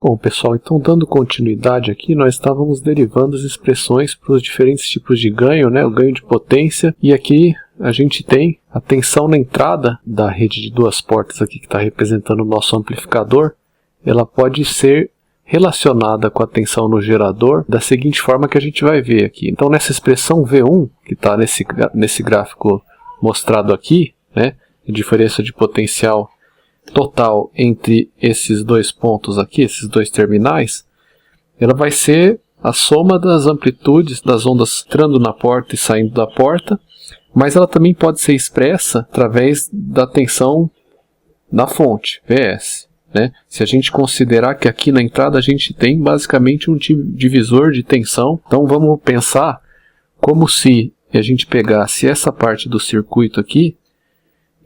Bom, pessoal, então dando continuidade aqui, nós estávamos derivando as expressões para os diferentes tipos de ganho, né? O ganho de potência, e aqui a gente tem a tensão na entrada da rede de duas portas aqui que está representando o nosso amplificador. Ela pode ser relacionada com a tensão no gerador da seguinte forma que a gente vai ver aqui. Então nessa expressão V1, que está nesse gráfico mostrado aqui, né? A diferença de potencial total entre esses dois pontos aqui, esses dois terminais, ela vai ser a soma das amplitudes das ondas entrando na porta e saindo da porta, mas ela também pode ser expressa através da tensão na fonte, Vs. Né? Se a gente considerar que aqui na entrada a gente tem basicamente um divisor de tensão, então vamos pensar como se a gente pegasse essa parte do circuito aqui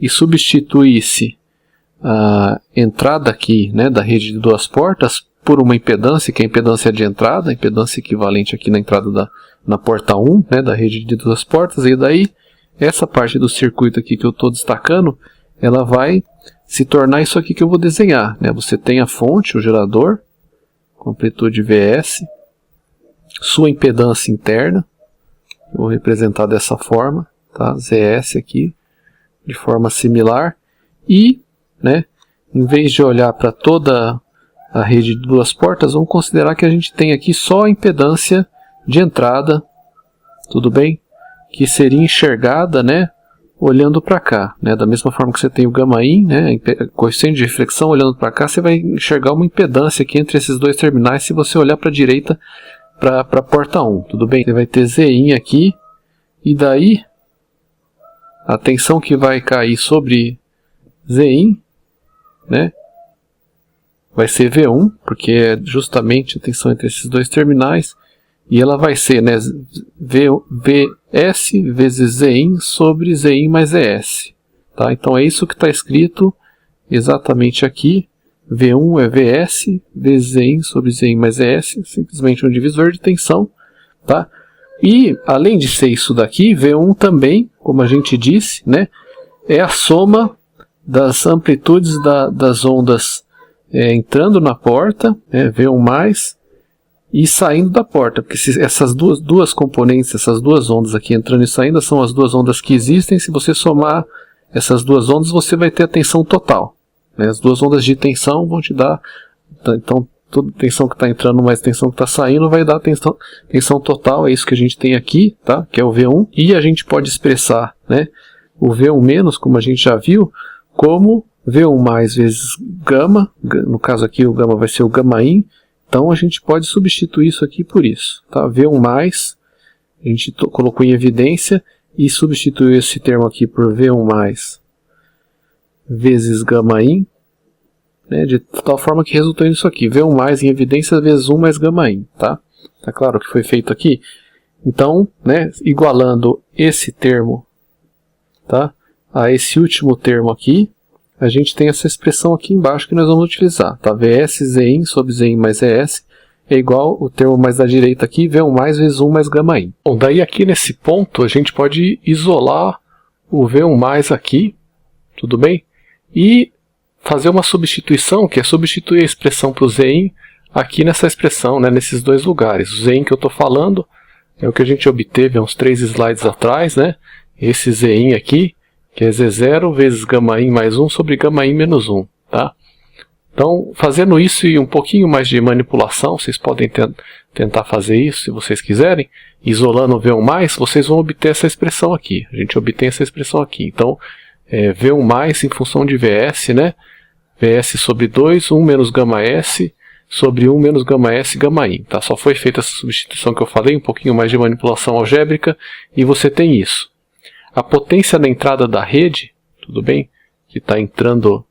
e substituísse a entrada aqui, né, da rede de duas portas por uma impedância, que é a impedância de entrada, a impedância equivalente aqui na entrada na porta 1, né, da rede de duas portas, e daí essa parte do circuito aqui que eu estou destacando, ela vai se tornar isso aqui que eu vou desenhar, né? Você tem a fonte, o gerador, com amplitude Vs, sua impedância interna, eu vou representar dessa forma, tá? Zs aqui, de forma similar, e né, em vez de olhar para toda a rede de duas portas, vamos considerar que a gente tem aqui só a impedância de entrada, tudo bem? Que seria enxergada, né, olhando para cá, né? Da mesma forma que você tem o γin, né, coeficiente de reflexão, olhando para cá, você vai enxergar uma impedância aqui entre esses dois terminais se você olhar para a direita, para a porta 1, tudo bem? Você vai ter Zin aqui, e daí a tensão que vai cair sobre Zin, né, vai ser V1, porque é justamente a tensão entre esses dois terminais, e ela vai ser, né, Vs vezes Zin sobre Zin mais Zs. Tá? Então é isso que está escrito exatamente aqui. V1 é Vs vezes Zin sobre Zin mais Zs, simplesmente um divisor de tensão. Tá? E além de ser isso daqui, V1 também, como a gente disse, né, é a soma das amplitudes das ondas entrando na porta, V1+, e saindo da porta, porque essas duas componentes, essas duas ondas aqui entrando e saindo, são as duas ondas que existem. Se você somar essas duas ondas, você vai ter a tensão total, né? As duas ondas de tensão vão te dar, então toda tensão que está entrando mais tensão que está saindo vai dar tensão total, é isso que a gente tem aqui, tá? Que é o V1, e a gente pode expressar, né, o V1-, como a gente já viu, como V1+ vezes gama, no caso aqui o gama vai ser o γin, então a gente pode substituir isso aqui por isso, tá? V1+, a gente colocou em evidência e substituiu esse termo aqui por V1+ vezes γin, né, de tal forma que resultou nisso aqui, V1+ em evidência vezes 1 mais γin, tá? Tá claro o que foi feito aqui? Então, né, igualando esse termo, tá, a esse último termo aqui, a gente tem essa expressão aqui embaixo que nós vamos utilizar, tá? Vs Zin sobre Zin mais Zs é igual o termo mais da direita aqui, V1+ vezes 1 mais γin. Bom, daí aqui nesse ponto a gente pode isolar o V1+ aqui, tudo bem? E fazer uma substituição, que é substituir a expressão para o Zin aqui nessa expressão, né, nesses dois lugares. O Zin que eu estou falando é o que a gente obteve há uns 3 slides atrás, né? Esse Zin aqui, que é Z0 vezes γin mais 1 sobre γin menos 1, tá? Então, fazendo isso e um pouquinho mais de manipulação, vocês podem tentar fazer isso se vocês quiserem, isolando o V1+, vocês vão obter essa expressão aqui. A gente obtém essa expressão aqui. Então, V1+ em função de Vs, né? Vs sobre 2, 1 menos γs sobre 1 menos γs γin, tá? Só foi feita essa substituição que eu falei, um pouquinho mais de manipulação algébrica, e você tem isso. A potência na entrada da rede, tudo bem? Que está entrando,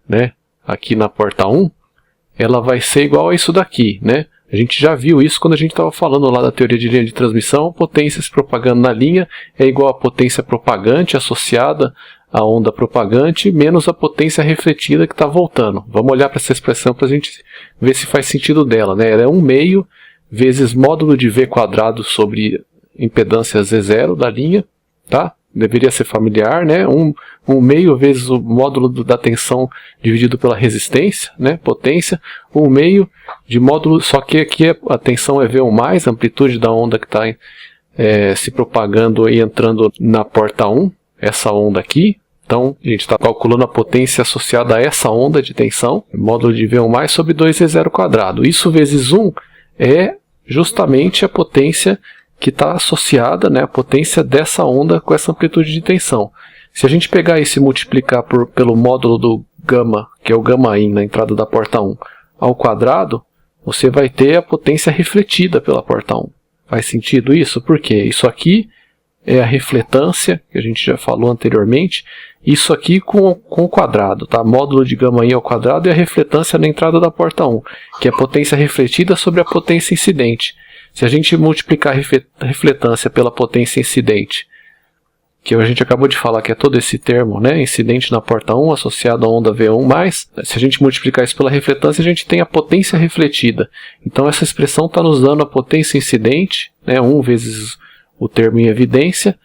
né, aqui na porta 1, ela vai ser igual a isso daqui, né? A gente já viu isso quando a gente estava falando lá da teoria de linha de transmissão. Potência se propagando na linha é igual a potência propagante associada à onda propagante menos a potência refletida que está voltando. Vamos olhar para essa expressão para a gente ver se faz sentido dela, né? Ela é 1/2 vezes módulo de V² sobre impedância Z0 da linha, tá? deveria ser familiar, né? 1 meio vezes o módulo da tensão dividido pela resistência, né? Potência, 1 meio de módulo, só que aqui a tensão é V1+, a amplitude da onda que está se propagando e entrando na porta 1, essa onda aqui. Então, a gente está calculando a potência associada a essa onda de tensão, módulo de V1+ sobre 2V0². Isso vezes 1 é justamente a potência que está associada, né, a potência dessa onda com essa amplitude de tensão. Se a gente pegar isso e multiplicar pelo módulo do gama, que é o γ na entrada da porta 1, ao quadrado, você vai ter a potência refletida pela porta 1. Faz sentido isso? Por quê? Isso aqui é a refletância, que a gente já falou anteriormente, isso aqui com o quadrado, tá? Módulo de γ ao quadrado é a refletância na entrada da porta 1, que é a potência refletida sobre a potência incidente. Se a gente multiplicar a refletância pela potência incidente, que a gente acabou de falar que é todo esse termo, né? Incidente na porta 1 associado à onda V1+, se a gente multiplicar isso pela refletância, a gente tem a potência refletida. Então essa expressão está nos dando a potência incidente, né? 1 vezes o termo em evidência,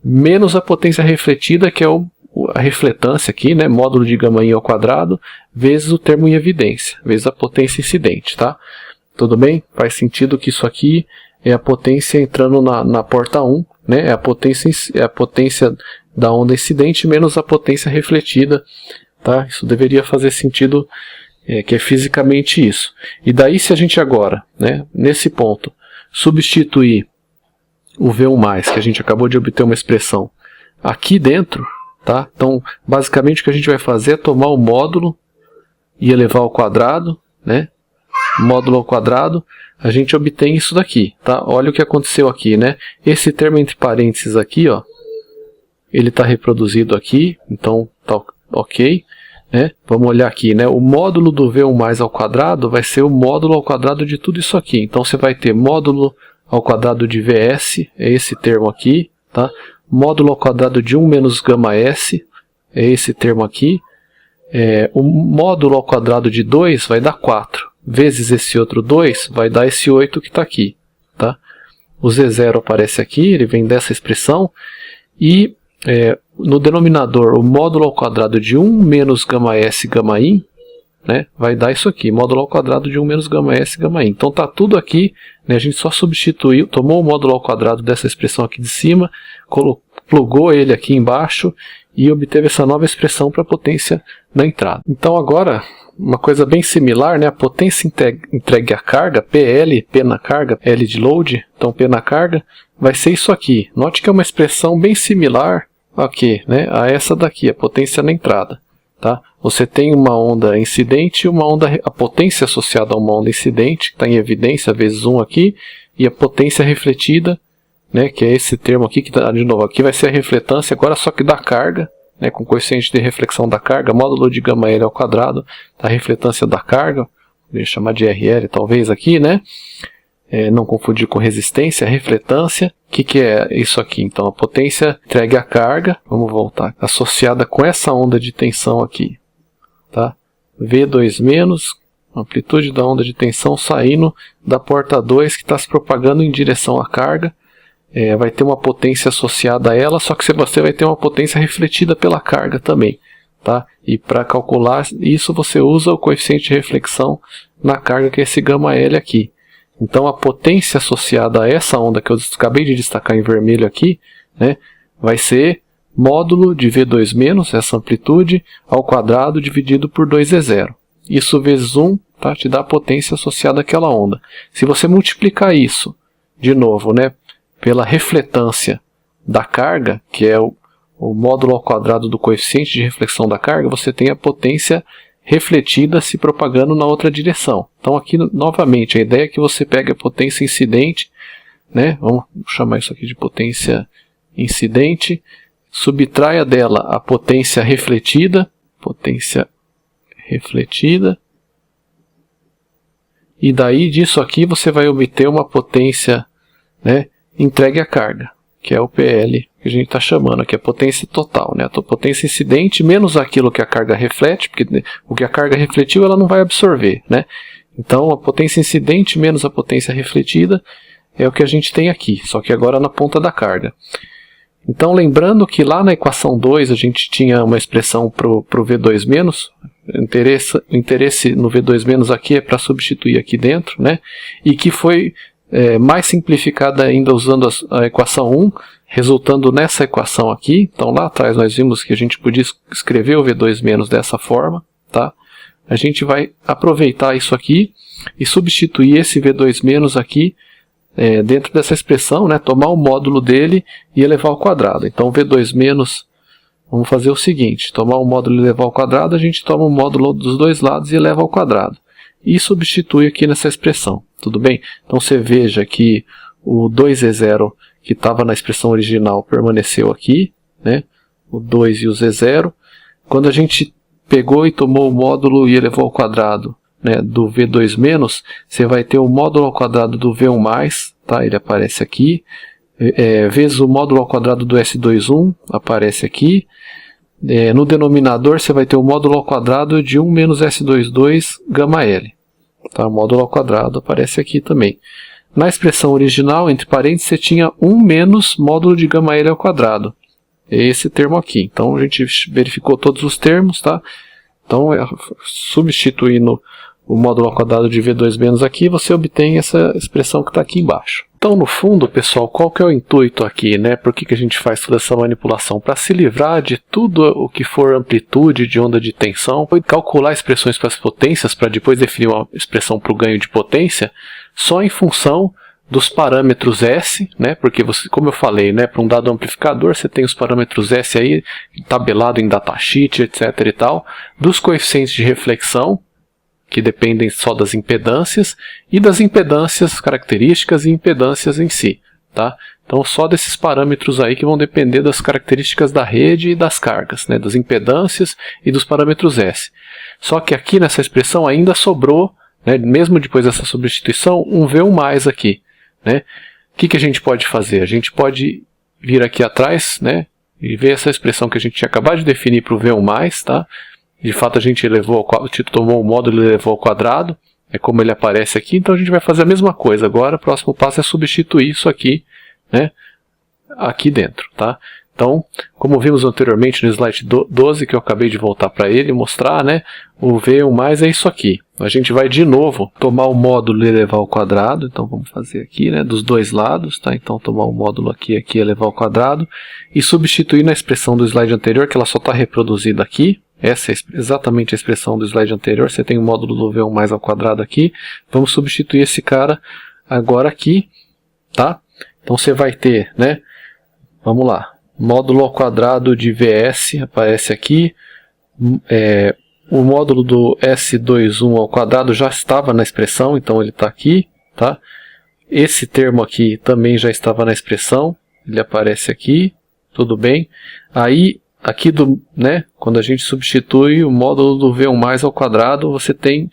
menos a potência refletida, que é a refletância aqui, né? Módulo de γ ao quadrado, vezes o termo em evidência, vezes a potência incidente, tá? Tudo bem? Faz sentido que isso aqui é a potência entrando na porta 1, né? É a potência da onda incidente menos a potência refletida, tá? Isso deveria fazer sentido, que é fisicamente isso. E daí, se a gente agora, né, nesse ponto, substituir o V1+, que a gente acabou de obter uma expressão, aqui dentro, tá? Então, basicamente o que a gente vai fazer é tomar o módulo e elevar ao quadrado, né? Módulo ao quadrado, a gente obtém isso daqui, tá? Olha o que aconteceu aqui, né? Esse termo entre parênteses aqui, ó, ele está reproduzido aqui, então tá ok, né? Vamos olhar aqui, né? O módulo do V1+ ao quadrado vai ser o módulo ao quadrado de tudo isso aqui. Então você vai ter módulo ao quadrado de Vs, é esse termo aqui, tá? Módulo ao quadrado de 1 menos γs, é esse termo aqui. O módulo ao quadrado de 2 vai dar 4. Vezes esse outro 2 vai dar esse 8 que está aqui, tá? O Z0 aparece aqui, ele vem dessa expressão, e no denominador o módulo ao quadrado de 1 menos γs γin, né, vai dar isso aqui, módulo ao quadrado de 1 menos γs γin. Então está tudo aqui, né, a gente só substituiu, tomou o módulo ao quadrado dessa expressão aqui de cima, plugou ele aqui embaixo e obteve essa nova expressão para a potência na entrada. Então agora, uma coisa bem similar, né? A potência entregue à carga, PL, P na carga, L de load, então P na carga, vai ser isso aqui. Note que é uma expressão bem similar aqui, né? A essa daqui, a potência na entrada. Tá? Você tem uma onda incidente e a potência associada a uma onda incidente, que está em evidência, vezes 1 aqui, e a potência refletida, né? Que é esse termo aqui, que de novo, aqui vai ser a refletância, agora só que da carga, né, com coeficiente de reflexão da carga, módulo de γL ao quadrado, da refletância da carga, vou chamar de RL talvez aqui, né? Não confundir com resistência, refletância. O que é isso aqui? Então, a potência entregue à carga, vamos voltar, associada com essa onda de tensão aqui, tá? V2-, amplitude da onda de tensão saindo da porta 2 que está se propagando em direção à carga. Vai ter uma potência associada a ela, só que você vai ter uma potência refletida pela carga também, tá? E para calcular isso você usa o coeficiente de reflexão na carga, que é esse γL aqui. Então a potência associada a essa onda que eu acabei de destacar em vermelho aqui, né, vai ser módulo de V2-, essa amplitude, ao quadrado dividido por 2E0. Isso vezes 1, tá, te dá a potência associada àquela onda. Se você multiplicar isso, de novo, né, pela refletância da carga, que é o módulo ao quadrado do coeficiente de reflexão da carga, você tem a potência refletida se propagando na outra direção. Então aqui, novamente, a ideia é que você pegue a potência incidente, né, vamos chamar isso aqui de potência incidente, subtraia dela a potência refletida, e daí disso aqui você vai obter uma potência, né, entregue à carga, que é o PL, que a gente está chamando aqui, a potência total, né? A potência incidente menos aquilo que a carga reflete, porque o que a carga refletiu ela não vai absorver, né? Então a potência incidente menos a potência refletida é o que a gente tem aqui, só que agora na ponta da carga. Então, lembrando que lá na equação 2 a gente tinha uma expressão para o V2-, o interesse no V2- aqui é para substituir aqui dentro, né? E que foi mais simplificada ainda usando a equação 1, resultando nessa equação aqui. Então, lá atrás nós vimos que a gente podia escrever o V2- dessa forma, tá? A gente vai aproveitar isso aqui e substituir esse V2- aqui dentro dessa expressão, né? Tomar o módulo dele e elevar ao quadrado. Então, V2-, vamos fazer o seguinte, tomar o módulo e elevar ao quadrado, a gente toma o módulo dos dois lados e eleva ao quadrado. E substitui aqui nessa expressão, tudo bem? Então você veja que o 2z0 que estava na expressão original permaneceu aqui, né? O 2 e o z0. Quando a gente pegou e tomou o módulo e elevou ao quadrado, né, do V2-, você vai ter o módulo ao quadrado do V1+, tá? Ele aparece aqui, vezes o módulo ao quadrado do S21, aparece aqui. No denominador você vai ter o módulo ao quadrado de 1 menos S22 gama L. Tá? O módulo ao quadrado aparece aqui também. Na expressão original, entre parênteses, você tinha 1 menos módulo de gama L ao quadrado. Esse termo aqui. Então a gente verificou todos os termos, tá? Então, substituindo o módulo ao quadrado de V2- aqui, você obtém essa expressão que está aqui embaixo. Então, no fundo, pessoal, qual que é o intuito aqui, né? Por que a gente faz toda essa manipulação? Para se livrar de tudo o que for amplitude de onda de tensão, calcular expressões para as potências, para depois definir uma expressão para o ganho de potência, só em função dos parâmetros S, né? Porque você, como eu falei, né, para um dado amplificador você tem os parâmetros S aí tabelado em datasheet, etc e tal, dos coeficientes de reflexão, que dependem só das impedâncias, e das impedâncias características e impedâncias em si, tá? Então só desses parâmetros aí que vão depender das características da rede e das cargas, né, das impedâncias e dos parâmetros S. Só que aqui nessa expressão ainda sobrou, né, mesmo depois dessa substituição, um V1+ aqui, né? O que a gente pode fazer? A gente pode vir aqui atrás, né, e ver essa expressão que a gente tinha acabado de definir para o V1+, tá? De fato a gente tomou o módulo e elevou ao quadrado, é como ele aparece aqui, então a gente vai fazer a mesma coisa. Agora o próximo passo é substituir isso aqui, né, aqui dentro, tá? Então, como vimos anteriormente no slide 12, que eu acabei de voltar para ele e mostrar, né, o V1+ é isso aqui. A gente vai de novo tomar o módulo e elevar ao quadrado, então vamos fazer aqui, né, dos dois lados, tá? Então tomar o módulo aqui e elevar ao quadrado, e substituir na expressão do slide anterior, que ela só está reproduzida aqui. Essa é exatamente a expressão do slide anterior, você tem o módulo do V1+ ao quadrado aqui. Vamos substituir esse cara agora aqui, tá? Então você vai ter, né, vamos lá, módulo ao quadrado de Vs aparece aqui, o módulo do S21 ao quadrado já estava na expressão, então ele está aqui, tá? Esse termo aqui também já estava na expressão, ele aparece aqui, tudo bem? Aí, aqui, né, quando a gente substitui o módulo do V1+ ao quadrado, você tem,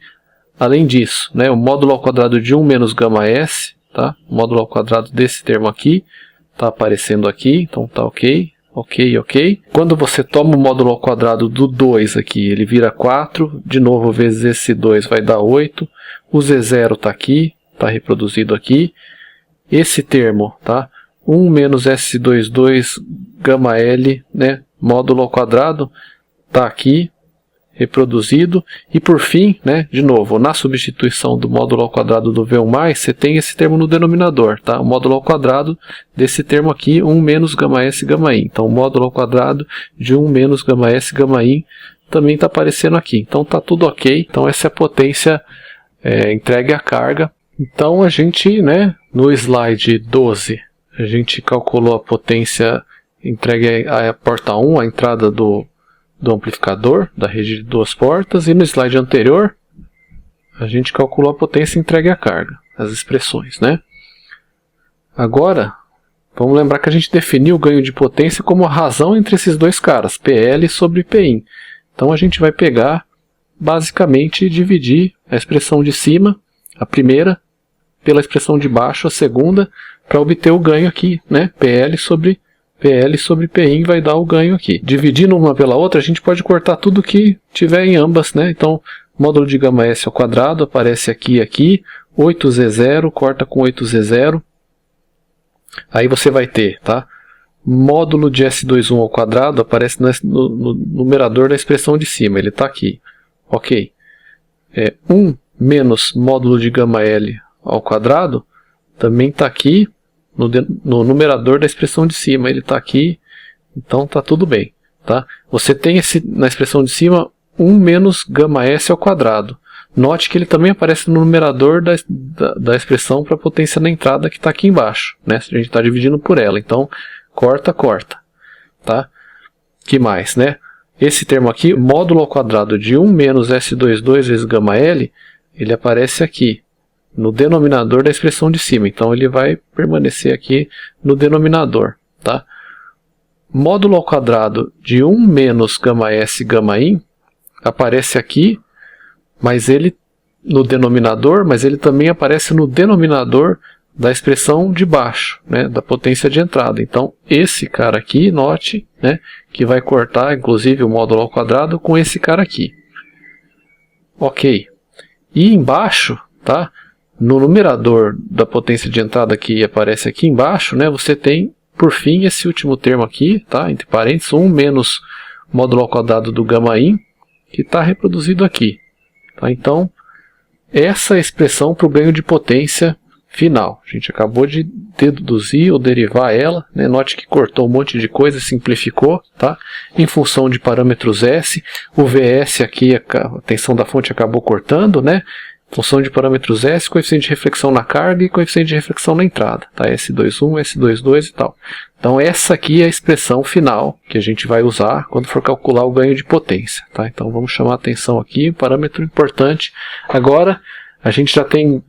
além disso, né, o módulo ao quadrado de 1 menos gama S, tá? O módulo ao quadrado desse termo aqui, está aparecendo aqui, então tá ok. Ok. Quando você toma o módulo ao quadrado do 2 aqui, ele vira 4, de novo vezes esse 2 vai dar 8, o Z0 está aqui, está reproduzido aqui, esse termo, tá? 1 menos S22 gama L, né, módulo ao quadrado, está aqui, reproduzido, e por fim, né, de novo, na substituição do módulo ao quadrado do V1+, você tem esse termo no denominador, tá? O módulo ao quadrado desse termo aqui, 1 menos gama S gama I. Então, o módulo ao quadrado de 1 menos gama S gama I também está aparecendo aqui. Então, está tudo ok. Então, essa é a potência entregue à carga. Então, a gente, né, no slide 12, a gente calculou a potência entregue à porta 1, a entrada do amplificador, da rede de duas portas, e no slide anterior a gente calculou a potência entregue à carga, as expressões, né? Agora, vamos lembrar que a gente definiu o ganho de potência como a razão entre esses dois caras, PL sobre PI. Então a gente vai pegar, basicamente, e dividir a expressão de cima, a primeira, pela expressão de baixo, a segunda, para obter o ganho aqui, né? PL sobre PI vai dar o ganho aqui. Dividindo uma pela outra, a gente pode cortar tudo que tiver em ambas, né? Então, módulo de gama S ao quadrado aparece aqui e aqui. 8Z0, corta com 8Z0. Aí você vai ter, tá? módulo de S21 ao quadrado aparece no numerador da expressão de cima, ele está aqui. Ok. 1 menos módulo de gama L ao quadrado também está aqui no numerador da expressão de cima, ele está aqui, então está tudo bem. Tá? Você tem na expressão de cima 1 menos gama S ao quadrado. Note que ele também aparece no numerador da expressão para a potência na entrada que está aqui embaixo. Né? A gente está dividindo por ela, então corta. Tá? Que mais? Né? Esse termo aqui, módulo ao quadrado de 1 menos S22 vezes gama L, ele aparece aqui, no denominador da expressão de cima. Então ele vai permanecer aqui no denominador. Tá? Módulo ao quadrado de 1 menos gama S gama in aparece aqui, mas ele no denominador, mas ele também aparece no denominador da expressão de baixo, né, da potência de entrada. Então esse cara aqui, note, né, que vai cortar inclusive o módulo ao quadrado com esse cara aqui. Ok. E embaixo, tá, no numerador da potência de entrada que aparece aqui embaixo, né, você tem por fim esse último termo aqui, tá, entre parênteses, 1 menos módulo ao quadrado do gama in, que está reproduzido aqui. Tá? Então, essa é a expressão para o ganho de potência final. A gente acabou de deduzir ou derivar ela. Né? Note que cortou um monte de coisa, simplificou. Tá? Em função de parâmetros S, o VS aqui, a tensão da fonte acabou cortando. Né? Em função de parâmetros S, coeficiente de reflexão na carga e coeficiente de reflexão na entrada. Tá? S21, S22 e tal. Então essa aqui é a expressão final que a gente vai usar quando for calcular o ganho de potência. Tá? Então vamos chamar a atenção aqui, um parâmetro importante. Agora a gente já tem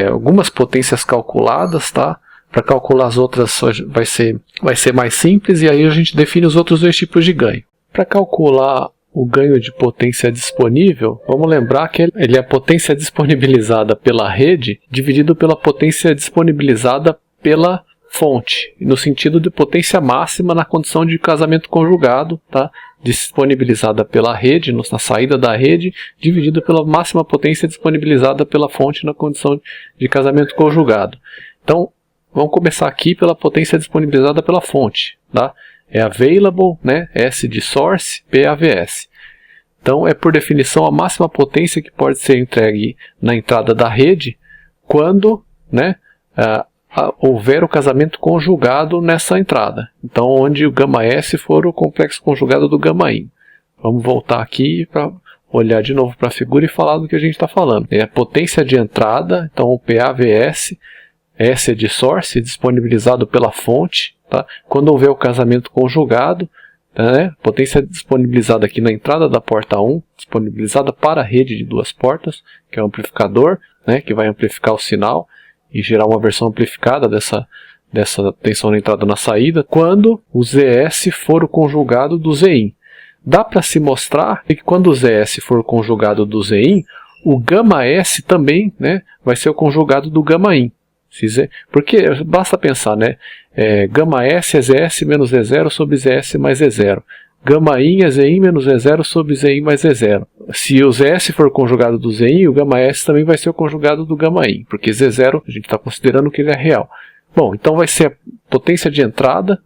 algumas potências calculadas, tá? Para calcular as outras vai ser mais simples, e aí a gente define os outros dois tipos de ganho. Para calcular o ganho de potência disponível, vamos lembrar que ele é a potência disponibilizada pela rede dividido pela potência disponibilizada pela fonte, no sentido de potência máxima na condição de casamento conjugado, tá? Disponibilizada pela rede, na saída da rede, dividido pela máxima potência disponibilizada pela fonte na condição de casamento conjugado. Então, vamos começar aqui pela potência disponibilizada pela fonte. Tá? É available, né? S de source, P AVS. Então, é por definição a máxima potência que pode ser entregue na entrada da rede quando, né, houver o casamento conjugado nessa entrada. Então, onde o gama S for o complexo conjugado do gama in. Vamos voltar aqui para olhar de novo para a figura e falar do que a gente está falando. É a potência de entrada, então o PAVS, S é de source, disponibilizado pela fonte. Tá? Quando houver o casamento conjugado, né, potência disponibilizada aqui na entrada da porta 1, disponibilizada para a rede de duas portas, que é o amplificador, né, que vai amplificar o sinal e gerar uma versão amplificada dessa tensão na entrada e na saída, quando o ZS for o conjugado do Zin. Dá para se mostrar que quando o ZS for o conjugado do Zin, o gama S também, né, vai ser o conjugado do gama in. Porque basta pensar, né, gama S é ZS menos E0 sobre ZS mais E0. Gama in é Zin menos E0 sobre Zin mais E0. Se o ZS for o conjugado do Zin, o gama S também vai ser o conjugado do gama in, porque Z0 a gente está considerando que ele é real. Bom, então vai ser a potência de entrada,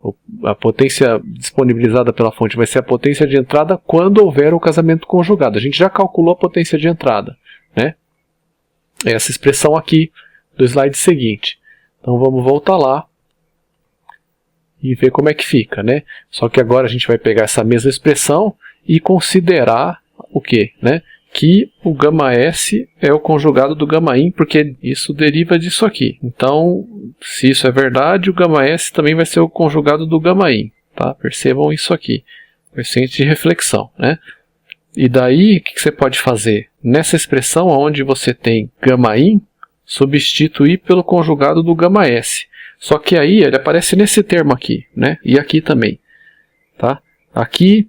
a potência disponibilizada pela fonte vai ser a potência de entrada quando houver o casamento conjugado. A gente já calculou a potência de entrada, né? Essa expressão aqui do slide seguinte. Então vamos voltar lá e ver como é que fica, né? Só que agora a gente vai pegar essa mesma expressão e considerar o quê? Né? Que o gama S é o conjugado do gama in, porque isso deriva disso aqui. Então, se isso é verdade, o gama S também vai ser o conjugado do gama in. Tá? Percebam isso aqui. Coeficiente de reflexão, né? E daí, o que você pode fazer? Nessa expressão onde você tem gama in, substituir pelo conjugado do gama S. Só que aí ele aparece nesse termo aqui, né? E aqui também. Tá? Aqui,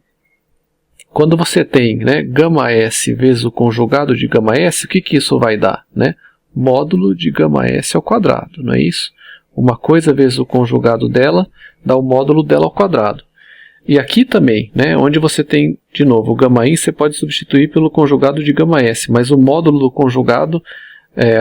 quando você tem, né, gama S vezes o conjugado de gama S, o que isso vai dar? Né? Módulo de gama S ao quadrado, não é isso? Uma coisa vezes o conjugado dela dá o módulo dela ao quadrado. E aqui também, né, onde você tem, de novo, o gama in, você pode substituir pelo conjugado de gama S, mas o módulo do conjugado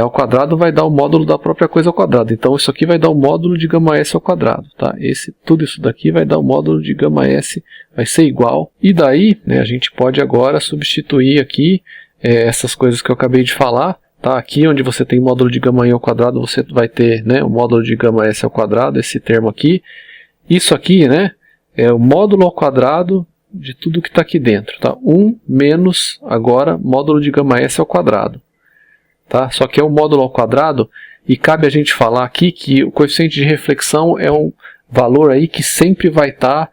ao quadrado vai dar o módulo da própria coisa ao quadrado. Então isso aqui vai dar o módulo de γ s ao quadrado. Tá? Tudo isso daqui vai dar o módulo de γ s, vai ser igual. E daí, né, a gente pode agora substituir aqui essas coisas que eu acabei de falar. Tá? Aqui onde você tem módulo de γ ao quadrado, você vai ter, né, o módulo de γ s ao quadrado, esse termo aqui. Isso aqui, né, é o módulo ao quadrado de tudo que está aqui dentro. Tá? 1 menos, agora, módulo de γ s ao quadrado. Tá? Só que é um módulo ao quadrado, e cabe a gente falar aqui que o coeficiente de reflexão é um valor aí que sempre vai estar,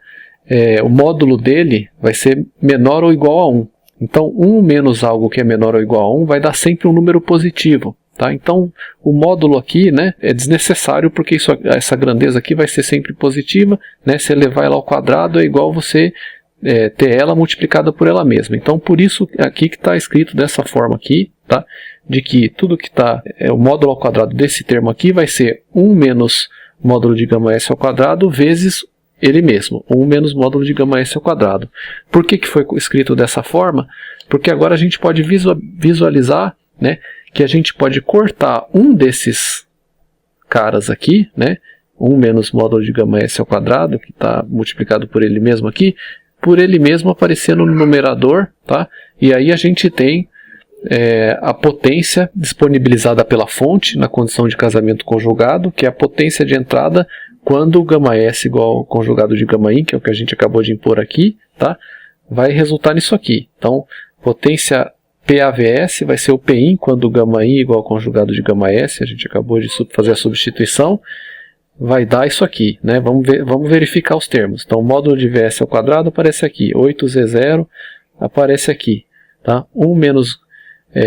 o módulo dele vai ser menor ou igual a 1. Então 1 menos algo que é menor ou igual a 1 vai dar sempre um número positivo. Tá? Então o módulo aqui, né, é desnecessário, porque essa grandeza aqui vai ser sempre positiva. Né? Se elevar ela ao quadrado é igual você ter ela multiplicada por ela mesma. Então por isso aqui que está escrito dessa forma aqui, tá? De que tudo que está, o módulo ao quadrado desse termo aqui vai ser 1 menos módulo de γ s ao quadrado vezes ele mesmo, 1 menos módulo de γ s ao quadrado. Por que foi escrito dessa forma? Porque agora a gente pode visualizar, né, que a gente pode cortar um desses caras aqui, né, 1 menos módulo de γ s ao quadrado, que está multiplicado por ele mesmo aqui, por ele mesmo aparecendo no numerador, tá? E aí a gente tem a potência disponibilizada pela fonte na condição de casamento conjugado, que é a potência de entrada quando o γs igual ao conjugado de γin, que é o que a gente acabou de impor aqui, tá? Vai resultar nisso aqui. Então, potência PAVS vai ser o Pin quando o γin igual ao conjugado de γs, a gente acabou de fazer a substituição, vai dar isso aqui, né? Vamos verificar os termos. Então, o módulo de Vs ao quadrado aparece aqui, 8z0 aparece aqui, tá? 1 menos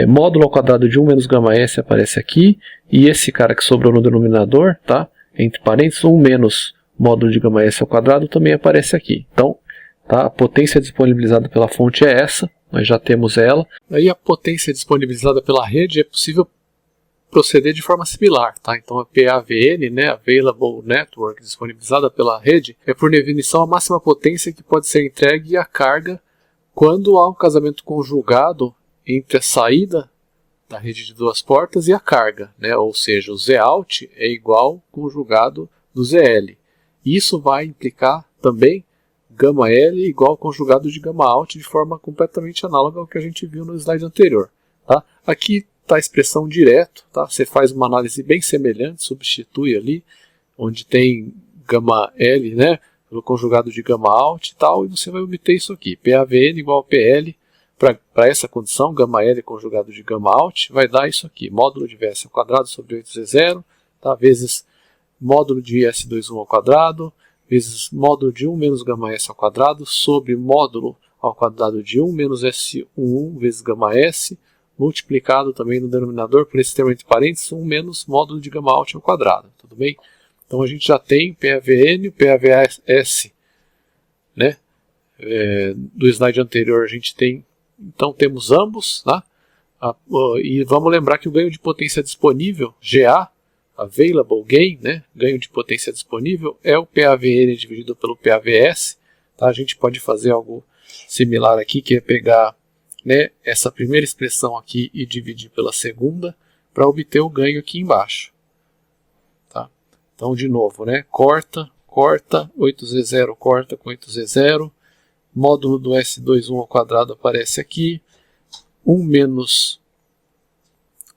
módulo ao quadrado de 1 menos γs aparece aqui, e esse cara que sobrou no denominador, tá? Entre parênteses, 1 menos módulo de γs ao quadrado também aparece aqui. Então, tá? A potência disponibilizada pela fonte é essa, nós já temos ela. Aí a potência disponibilizada pela rede é possível proceder de forma similar, tá? Então a PAVN, né, Available Network, disponibilizada pela rede, é por definição a máxima potência que pode ser entregue à carga quando há um casamento conjugado entre a saída da rede de duas portas e a carga, né? Ou seja, o Zout é igual ao conjugado do ZL. Isso vai implicar também γL igual ao conjugado de γout de forma completamente análoga ao que a gente viu no slide anterior. Tá? Aqui está a expressão direto, tá? Você faz uma análise bem semelhante, substitui ali, onde tem γL, né, pelo conjugado de γout e tal, e você vai obter isso aqui, PAVN igual a PL, para essa condição, γL conjugado de γout, vai dar isso aqui, módulo de Vs ao quadrado sobre 8z0, tá? Vezes módulo de S21 ao quadrado, vezes módulo de 1 menos γs ao quadrado, sobre módulo ao quadrado de 1 menos S11 vezes γs, multiplicado também no denominador por esse termo entre parênteses, 1 menos módulo de γout ao quadrado, tudo bem? Então a gente já tem PAVN, PAVS, né? Do slide anterior a gente tem, então temos ambos, tá? E vamos lembrar que o ganho de potência disponível, GA, Available Gain, né? Ganho de potência disponível, é o PAVN dividido pelo PAVS, tá? A gente pode fazer algo similar aqui, que é pegar, né, essa primeira expressão aqui e dividir pela segunda para obter o ganho aqui embaixo. Tá? Então, de novo, né, corta, 8z0 corta com 8z0, módulo do S21 ao quadrado aparece aqui, 1 menos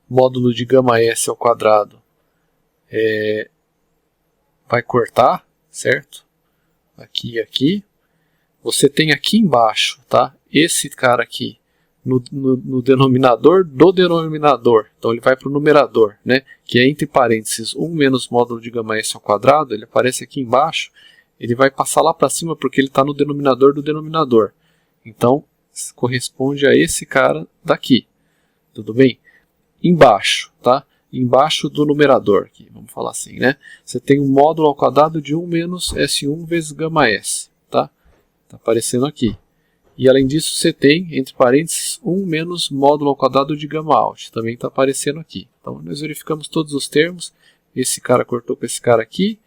módulo de γs ao quadrado vai cortar, certo? Aqui e aqui. Você tem aqui embaixo, tá? Esse cara aqui, no denominador do denominador. Então ele vai para o numerador, né? Que é entre parênteses 1 menos módulo de γs ao quadrado, ele aparece aqui embaixo, ele vai passar lá para cima porque ele está no denominador do denominador. Então corresponde a esse cara daqui. Tudo bem? Embaixo, tá? Embaixo do numerador, aqui, vamos falar assim, né? Você tem um módulo ao quadrado de 1 menos S1 vezes γs, tá? Está aparecendo aqui. E além disso você tem, entre parênteses, 1 menos módulo ao quadrado de γout. Também está aparecendo aqui. Então nós verificamos todos os termos. Esse cara cortou com esse cara aqui.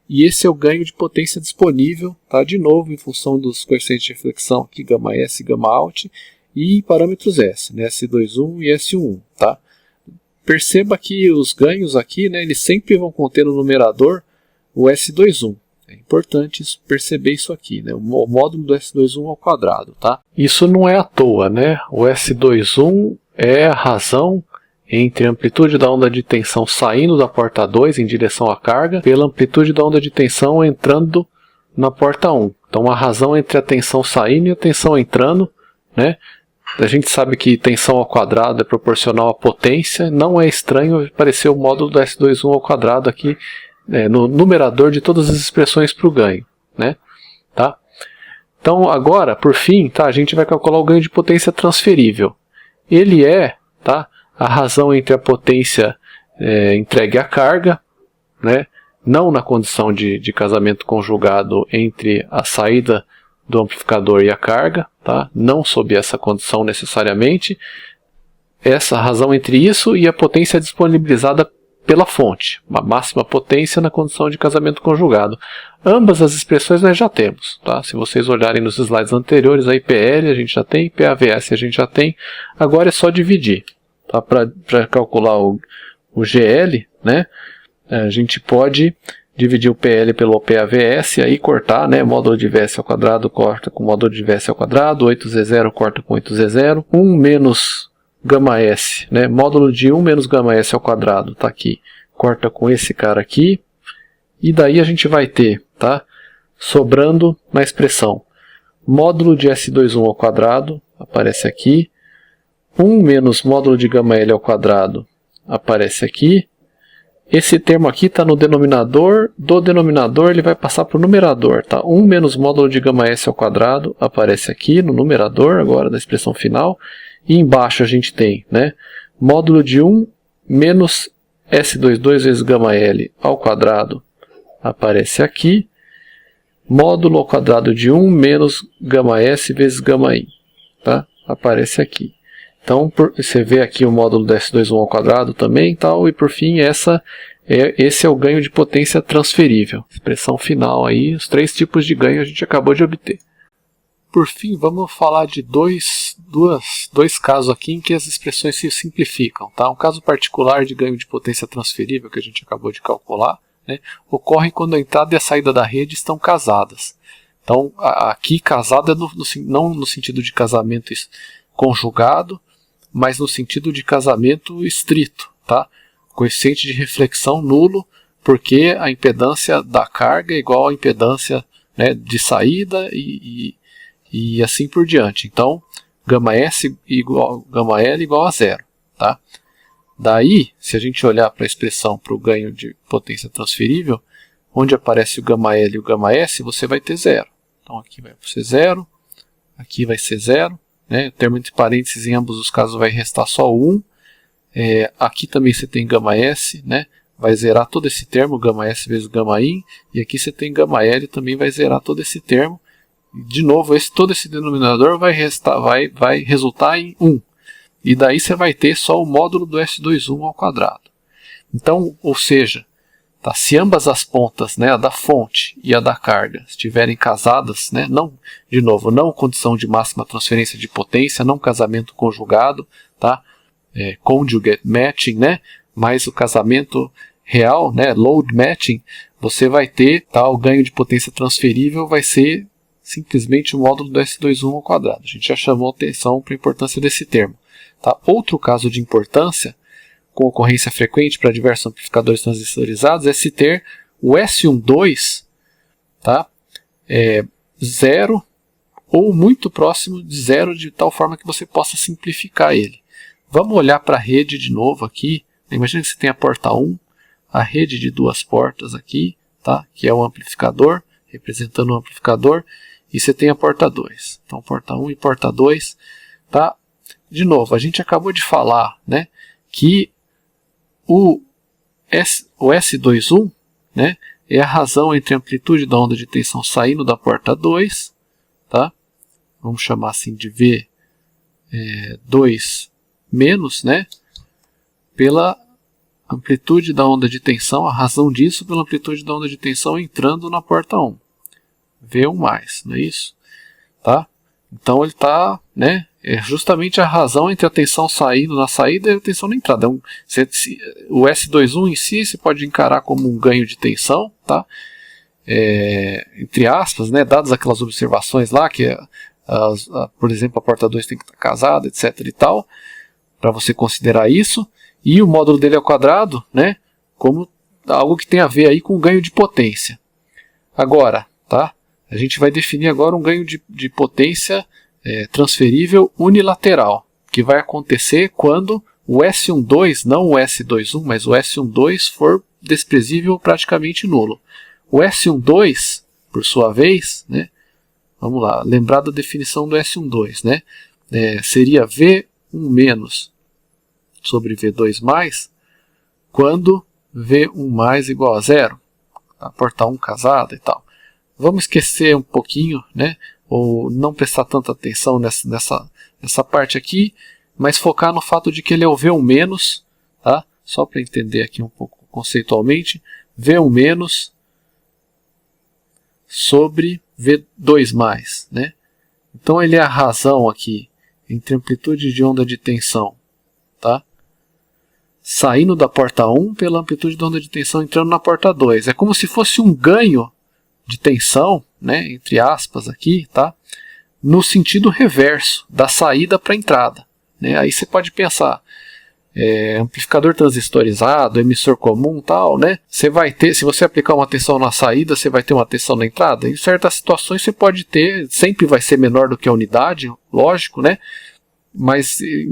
E esse é o ganho de potência disponível, tá? De novo, em função dos coeficientes de reflexão aqui, γs e γout. E parâmetros S, né? S21 e S11. Tá? perceba que os ganhos aqui, né, eles sempre vão conter no numerador o S21. É importante perceber isso aqui, né, o módulo do S21 ao quadrado. Tá? Isso não é à toa, né? O S21 é a razão entre a amplitude da onda de tensão saindo da porta 2 em direção à carga, pela amplitude da onda de tensão entrando na porta 1. Então a razão entre a tensão saindo e a tensão entrando, né? A gente sabe que tensão ao quadrado é proporcional à potência, não é estranho aparecer o módulo do S21 ao quadrado aqui no numerador de todas as expressões para o ganho. Né? Tá? Então agora, por fim, tá, a gente vai calcular o ganho de potência transferível. Ele é, tá, a razão entre a potência entregue à carga, né, não na condição de casamento conjugado entre a saída do amplificador e a carga, tá, não sob essa condição necessariamente, essa razão entre isso e a potência disponibilizada pela fonte, a máxima potência na condição de casamento conjugado. Ambas as expressões nós já temos. Tá? Se vocês olharem nos slides anteriores, a IPL a gente já tem, PAVS a gente já tem, agora é só dividir. Tá? Para calcular o GL, né, a gente pode dividir o PL pelo PAVS e aí cortar, né, módulo de VS ao quadrado corta com módulo de VS ao quadrado, 8Z0 corta com 8Z0, 1 menos gama S, né, módulo de 1 menos gama S ao quadrado, tá aqui, corta com esse cara aqui, e daí a gente vai ter, tá, sobrando na expressão, módulo de S21 ao quadrado, aparece aqui, 1 menos módulo de gama L ao quadrado aparece aqui. Esse termo aqui está no denominador, do denominador ele vai passar para o numerador. Tá? 1 menos módulo de gama S ao quadrado aparece aqui no numerador, agora da expressão final. E embaixo a gente tem, né, módulo de 1 menos S22 vezes gama L ao quadrado aparece aqui. Módulo ao quadrado de 1 menos gama S vezes gama I. Tá? Aparece aqui. Então, você vê aqui o módulo do S21 ao quadrado também, tal, e por fim, esse é o ganho de potência transferível. Expressão final aí, os 3 tipos de ganho a gente acabou de obter. Por fim, vamos falar de dois casos aqui em que as expressões se simplificam. Tá? Um caso particular de ganho de potência transferível que a gente acabou de calcular, né, ocorre quando a entrada e a saída da rede estão casadas. Então, aqui casado é não no sentido de casamento conjugado, mas no sentido de casamento estrito, tá? Coeficiente de reflexão nulo, porque a impedância da carga é igual à impedância, né, de saída e assim por diante. Então, gama S igual gama L igual a zero. Tá? Daí, se a gente olhar para a expressão para o ganho de potência transferível, onde aparece o gama L e o gama S, você vai ter zero. Então, aqui vai ser zero, aqui vai ser zero. Né? O termo entre parênteses em ambos os casos vai restar só 1. Aqui também você tem gama S, né? Vai zerar todo esse termo, gama S vezes gama I. E aqui você tem gama L, também vai zerar todo esse termo. De novo, todo esse denominador vai resultar em 1. E daí você vai ter só o módulo do S21 ao quadrado. Então, ou seja, tá, se ambas as pontas, né, a da fonte e a da carga, estiverem casadas, né, não, de novo, não condição de máxima transferência de potência, não casamento conjugado, tá, conjugate matching, né, mas o casamento real, né, load matching, você vai ter, tá, o ganho de potência transferível vai ser simplesmente o módulo do S21 ao quadrado. A gente já chamou atenção para a importância desse termo. Tá? Outro caso de importância, com ocorrência frequente para diversos amplificadores transistorizados, é se ter o S12, tá, zero ou muito próximo de zero, de tal forma que você possa simplificar ele. Vamos olhar para a rede de novo aqui. Imagina que você tem a porta 1, a rede de 2 portas aqui, tá, que é o amplificador, representando o amplificador, e você tem a porta 2. Então, porta 1 e porta 2. Tá? De novo, a gente acabou de falar, né, que o S21, né, é a razão entre a amplitude da onda de tensão saindo da porta 2, tá? Vamos chamar assim de V2 menos, né, pela amplitude da onda de tensão, a razão disso pela amplitude da onda de tensão entrando na porta 1. V1+, não é isso? Tá? Então ele está, né, é justamente a razão entre a tensão saindo na saída e a tensão na entrada. O S21 em si você pode encarar como um ganho de tensão, tá? Entre aspas, né, dadas aquelas observações lá, que por exemplo a porta 2 tem que estar casada, etc e tal, para você considerar isso, e o módulo dele ao quadrado, né, como algo que tem a ver aí com o ganho de potência. Agora, tá, a gente vai definir agora um ganho de potência transferível unilateral, que vai acontecer quando o S12, não o S21, mas o S12 for desprezível ou praticamente nulo. O S12, por sua vez, né, vamos lá, lembrar da definição do S12, né, seria V1 menos sobre V2 mais, quando V1 mais igual a zero, a porta 1 casada e tal. Vamos esquecer um pouquinho, né, ou não prestar tanta atenção nessa parte aqui, mas focar no fato de que ele é o V1 menos, tá? Só para entender aqui um pouco conceitualmente, V1 menos sobre V2+, né? Então ele é a razão aqui entre amplitude de onda de tensão, tá? Saindo da porta 1 pela amplitude de onda de tensão entrando na porta 2. É como se fosse um ganho de tensão, né, entre aspas aqui, tá? No sentido reverso da saída para a entrada, né? Aí você pode pensar, amplificador transistorizado, emissor comum, tal, né? Você vai ter, se você aplicar uma tensão na saída, você vai ter uma tensão na entrada. Em certas situações você pode ter, sempre vai ser menor do que a unidade, lógico, né? Mas em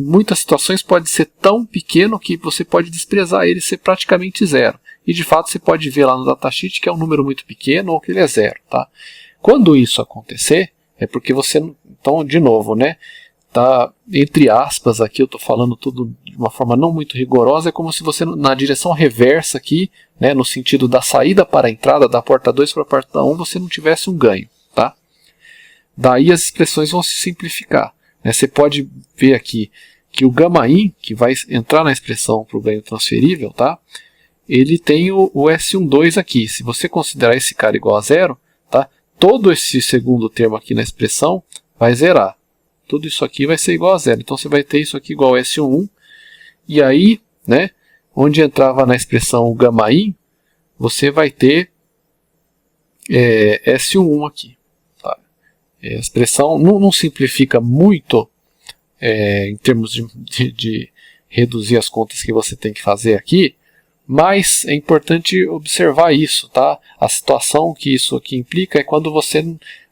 muitas situações pode ser tão pequeno que você pode desprezar ele ser praticamente zero. E de fato você pode ver lá no datasheet que é um número muito pequeno ou que ele é zero, tá? Quando isso acontecer, é porque você, então de novo, né? Tá, entre aspas aqui, eu estou falando tudo de uma forma não muito rigorosa, é como se você na direção reversa aqui, né, no sentido da saída para a entrada da porta 2 para a porta 1, você não tivesse um ganho, tá? Daí as expressões vão se simplificar, né? Você pode ver aqui que o γ-in, que vai entrar na expressão para o ganho transferível, tá? Ele tem o S12 aqui. Se você considerar esse cara igual a zero, tá? Todo esse segundo termo aqui na expressão vai zerar. Tudo isso aqui vai ser igual a zero. Então você vai ter isso aqui igual a S11. E aí, né, onde entrava na expressão o γ-in, você vai ter S11 aqui. Tá? A expressão não simplifica muito em termos de reduzir as contas que você tem que fazer aqui, mas é importante observar isso, tá? A situação que isso aqui implica é quando você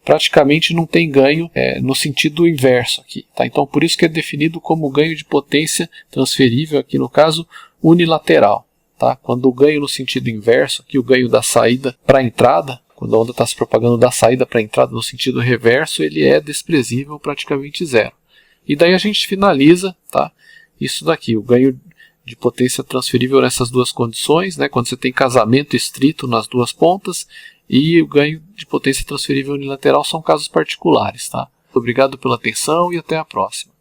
praticamente não tem ganho no sentido inverso aqui, tá? Então por isso que é definido como ganho de potência transferível, aqui no caso unilateral, tá? Quando o ganho no sentido inverso, aqui o ganho da saída para a entrada, quando a onda está se propagando da saída para a entrada no sentido reverso, ele é desprezível, praticamente zero. E daí a gente finaliza, tá? Isso daqui, o ganho de potência transferível nessas duas condições, né, quando você tem casamento estrito nas duas pontas, e o ganho de potência transferível unilateral são casos particulares. Tá? Obrigado pela atenção e até a próxima.